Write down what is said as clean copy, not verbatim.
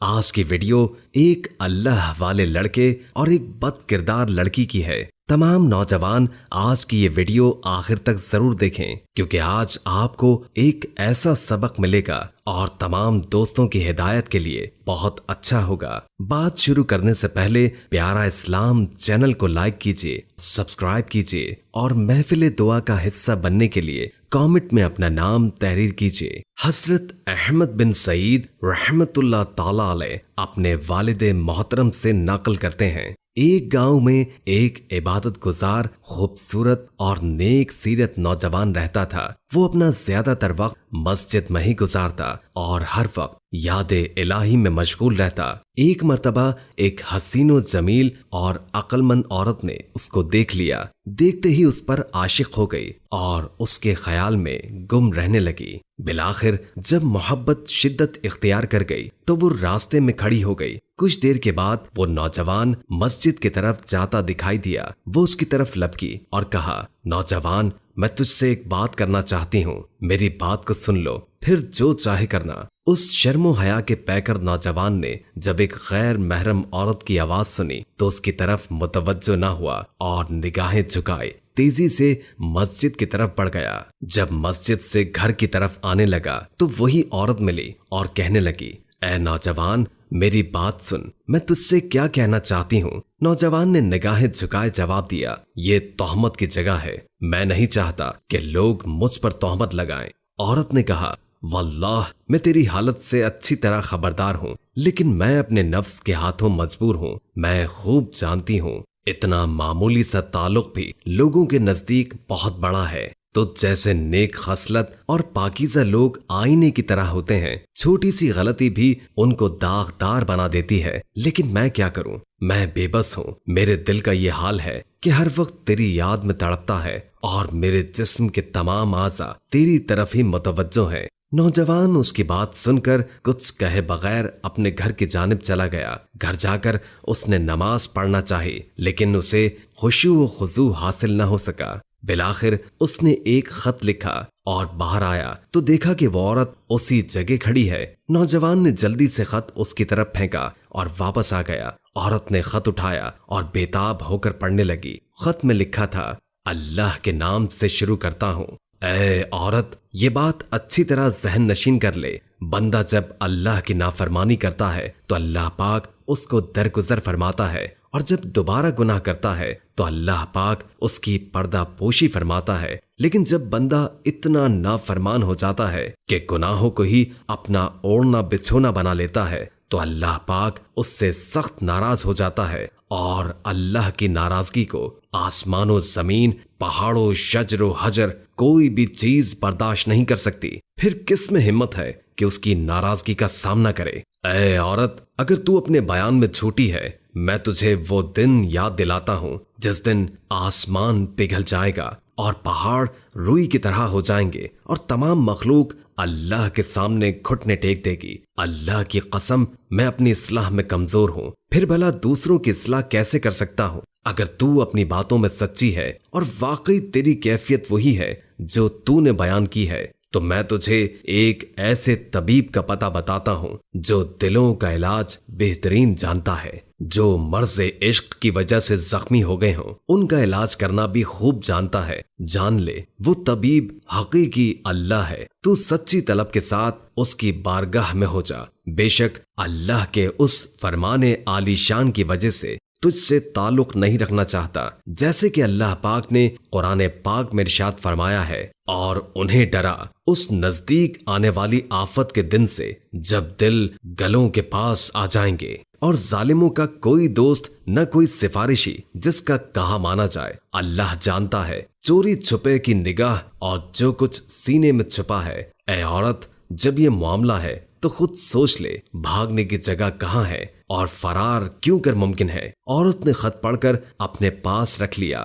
آج کی ویڈیو ایک اللہ والے لڑکے اور ایک بد کردار لڑکی کی ہے۔ تمام نوجوان آج کی یہ ویڈیو آخر تک ضرور دیکھیں، کیونکہ آج آپ کو ایک ایسا سبق ملے گا اور تمام دوستوں کی ہدایت کے لیے بہت اچھا ہوگا۔ بات شروع کرنے سے پہلے پیارا اسلام چینل کو لائک کیجیے، سبسکرائب کیجیے اور محفل دعا کا حصہ بننے کے لیے کامنٹ میں اپنا نام تحریر کیجیے۔ حضرت احمد بن سعید رحمت اللہ تعالی علیہ اپنے والد محترم سے نقل کرتے ہیں، ایک گاؤں میں ایک عبادت گزار، خوبصورت اور نیک سیرت نوجوان رہتا تھا۔ وہ اپنا زیادہ تر وقت مسجد میں ہی گزارتا اور ہر وقت یاد الہی میں مشغول رہتا۔ ایک مرتبہ ایک حسین و جمیل اور عقل مند عورت نے اس کو دیکھ لیا، دیکھتے ہی اس پر عاشق ہو گئی اور اس کے خیال میں گم رہنے لگی۔ بالآخر جب محبت شدت اختیار کر گئی تو وہ راستے میں کھڑی ہو گئی۔ کچھ دیر کے بعد وہ نوجوان مسجد کی طرف جاتا دکھائی دیا۔ وہ اس کی طرف لپکی اور کہا، نوجوان، میں تجھ سے ایک بات کرنا چاہتی ہوں، میری بات کو سن لو، پھر جو چاہے کرنا۔ اس شرم و حیا کے پیکر نوجوان نے جب ایک غیر محرم عورت کی آواز سنی تو اس کی طرف متوجہ نہ ہوا اور نگاہیں جھکائے تیزی سے مسجد کی طرف بڑھ گیا۔ جب مسجد سے گھر کی طرف آنے لگا تو وہی عورت ملی اور کہنے لگی، اے نوجوان، میری بات سن، میں تجھ سے کیا کہنا چاہتی ہوں۔ نوجوان نے نگاہیں جھکائے جواب دیا، یہ تہمت کی جگہ ہے، میں نہیں چاہتا کہ لوگ مجھ پر تہمت لگائیں۔ عورت نے کہا، واللہ میں تیری حالت سے اچھی طرح خبردار ہوں، لیکن میں اپنے نفس کے ہاتھوں مجبور ہوں۔ میں خوب جانتی ہوں اتنا معمولی سا تعلق بھی لوگوں کے نزدیک بہت بڑا ہے۔ تجھ جیسے نیک خصلت اور پاکیزہ لوگ آئینے کی طرح ہوتے ہیں، چھوٹی سی غلطی بھی ان کو داغدار بنا دیتی ہے، لیکن میں کیا کروں، میں بے بس ہوں۔ میرے دل کا یہ حال ہے کہ ہر وقت تیری یاد میں تڑپتا ہے اور میرے جسم کے تمام اعضاء تیری طرف ہی متوجہ ہیں۔ نوجوان اس کی بات سن کر کچھ کہے بغیر اپنے گھر کی جانب چلا گیا۔ گھر جا کر اس نے نماز پڑھنا چاہی، لیکن اسے خشوع و خضوع حاصل نہ ہو سکا۔ بالآخر اس نے ایک خط لکھا اور باہر آیا تو دیکھا کہ وہ عورت اسی جگہ کھڑی ہے۔ نوجوان نے جلدی سے خط اس کی طرف پھینکا اور واپس آ گیا۔ عورت نے خط اٹھایا اور بےتاب ہو کر پڑھنے لگی۔ خط میں لکھا تھا، اللہ کے نام سے شروع کرتا ہوں۔ اے عورت، یہ بات اچھی طرح ذہن نشین کر لے، بندہ جب اللہ کی نافرمانی کرتا ہے تو اللہ پاک اس کو درگزر فرماتا ہے، اور جب دوبارہ گناہ کرتا ہے تو اللہ پاک اس کی پردہ پوشی فرماتا ہے۔ لیکن جب بندہ اتنا نافرمان ہو جاتا ہے کہ گناہوں کو ہی اپنا اوڑھنا بچھونا بنا لیتا ہے تو اللہ پاک اس سے سخت ناراض ہو جاتا ہے، اور اللہ کی ناراضگی کو آسمان و زمین، پہاڑ و شجر و حجر، کوئی بھی چیز برداشت نہیں کر سکتی۔ پھر کس میں ہمت ہے کہ اس کی ناراضگی کا سامنا کرے؟ اے عورت، اگر تو اپنے بیان میں جھوٹی ہے، میں تجھے وہ دن یاد دلاتا ہوں جس دن آسمان پگھل جائے گا اور پہاڑ روئی کی طرح ہو جائیں گے اور تمام مخلوق اللہ کے سامنے گھٹنے ٹیک دے گی۔ اللہ کی قسم، میں اپنی اصلاح میں کمزور ہوں، پھر بھلا دوسروں کی اصلاح کیسے کر سکتا ہوں؟ اگر تو اپنی باتوں میں سچی ہے اور واقعی تیری کیفیت وہی ہے جو تو نے بیان کی ہے، تو میں تجھے ایک ایسے طبیب کا پتہ بتاتا ہوں جو دلوں کا علاج بہترین جانتا ہے۔ جو مرض عشق کی وجہ سے زخمی ہو گئے ہوں، ان کا علاج کرنا بھی خوب جانتا ہے۔ جان لے، وہ طبیب حقیقی اللہ ہے۔ تو سچی طلب کے ساتھ اس کی بارگاہ میں ہو جا، بے شک اللہ کے اس فرمان عالی شان کی وجہ سے تجھ سے تعلق نہیں رکھنا چاہتا، جیسے کہ اللہ پاک نے قرآن پاک میں ارشاد فرمایا ہے، اور انہیں ڈرا اس نزدیک آنے والی آفت کے دن سے جب دل گلوں کے پاس آ جائیں گے، اور ظالموں کا کوئی دوست نہ کوئی سفارشی جس کا کہا مانا جائے۔ اللہ جانتا ہے چوری چھپے کی نگاہ اور جو کچھ سینے میں چھپا ہے۔ اے عورت، جب یہ معاملہ ہے تو خود سوچ لے، بھاگنے کی جگہ کہاں ہے اور فرار کیوں کر ممکن ہے؟ عورت نے خط پڑھ کر اپنے پاس رکھ لیا۔